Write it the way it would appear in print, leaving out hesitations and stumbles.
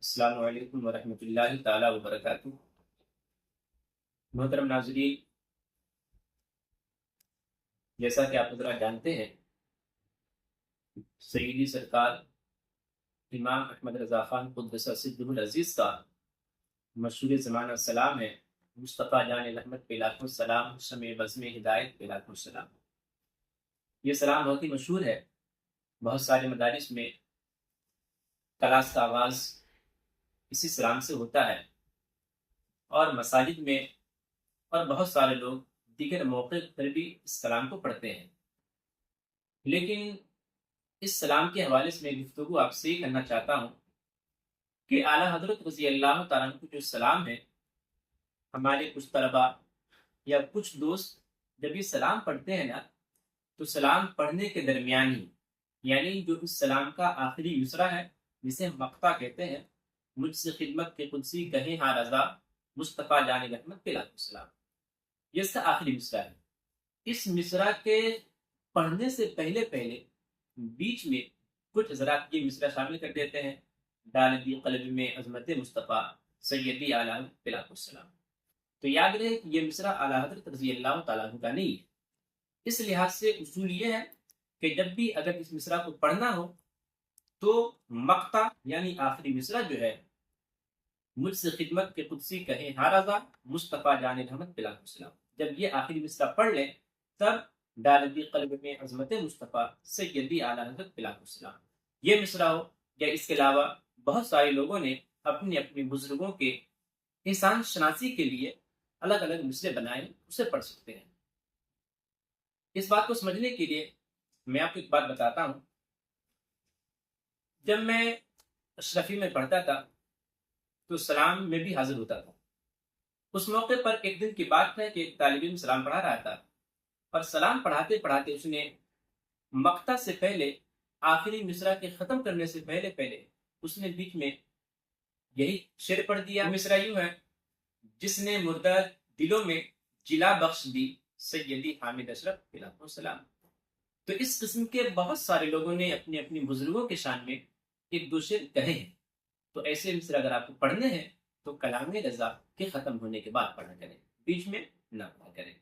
السلام علیکم ورحمۃ اللہ تعالیٰ وبرکاتہ۔ محترم ناظرین، جیسا کہ آپ حضرات جانتے ہیں، سیدی سرکار امام احمد رضا خان قدس سرہ العزیز کا مشہور زمانہ سلام ہے۔ مصطفیٰ جان رحمت پہ لاکھوں سلام، شمع بزم ہدایت پہ لاکھوں سلام۔ یہ سلام بہت ہی مشہور ہے۔ بہت سارے مدارس میں کلاس کا آغاز اسی سلام سے ہوتا ہے، اور مساجد میں اور بہت سارے لوگ دیگر موقع پر بھی اس سلام کو پڑھتے ہیں۔ لیکن اس سلام کے حوالے سے میں گفتگو آپ سے یہ کرنا چاہتا ہوں کہ اعلیٰ حضرت رضی اللہ تعالیٰ عنہ کو جو سلام ہے، ہمارے کچھ طلباء یا کچھ دوست جب یہ سلام پڑھتے ہیں نا، تو سلام پڑھنے کے درمیان ہی، یعنی جو اس سلام کا آخری مصرع ہے جسے ہم مقطع کہتے ہیں، مجھ سے خدمت کے قدسی کہیں ہاں رضا، مصطفیٰ جان رحمت پہ لاکھوں سلام، یہ اس کا آخری مصرع ہے۔ اس مصرع کے پڑھنے سے پہلے بیچ میں کچھ حضرات یہ مصرع شامل کر دیتے ہیں، ڈال دی قلب میں عظمت مصطفیٰ سیدی اعلیٰ پہ لاکھوں سلام۔ تو یاد رہے کہ یہ مصرع اعلیٰ حضرت رضی اللہ تعالیٰ عنہ کا نہیں ہے۔ اس لحاظ سے اصول یہ ہے کہ جب بھی اگر اس مصرع کو پڑھنا ہو تو مقطع یعنی آخری مصرع جو ہے، مجھ سے خدمت کے قدسی کہیں ہاں رضا، مصطفیٰ جان رحمت پہ لاکھوں سلام، جب یہ آخری مصرع پڑھ لیں تب ڈال دی قلب میں عظمت مصطفیٰ سیدی اعلیٰ حضرت پہ لاکھوں سلام یہ مصرع ہو، یا اس کے علاوہ بہت سارے لوگوں نے اپنے اپنے بزرگوں کے احسان شناسی کے لیے الگ الگ مصرع بنائے، اسے پڑھ سکتے ہیں۔ اس بات کو سمجھنے کے لیے میں آپ کو ایک بات بتاتا ہوں۔ جب میں اشرفی میں پڑھتا تھا تو سلام میں بھی حاضر ہوتا تھا۔ اس موقع پر ایک دن کی بات ہے کہ ایک طالب علم سلام پڑھا رہا تھا، اور سلام پڑھاتے پڑھاتے اس نے مقطع سے پہلے، آخری مصرع کے ختم کرنے سے پہلے اس نے بیچ میں یہی شعر پڑھ دیا۔ مصرع یوں ہے: جس نے مردہ دلوں میں جلا بخش دی، سیدی حامد اشرف پہ لاکھوں سلام۔ تو اس قسم کے بہت سارے لوگوں نے اپنے اپنے بزرگوں کے شان میں ایک دو شعر کہے ہیں۔ تو ایسے مصرع اگر آپ کو پڑھنے ہیں تو کلام رضا کے ختم ہونے کے بعد پڑھا کریں، بیچ میں نہ پڑھا کریں۔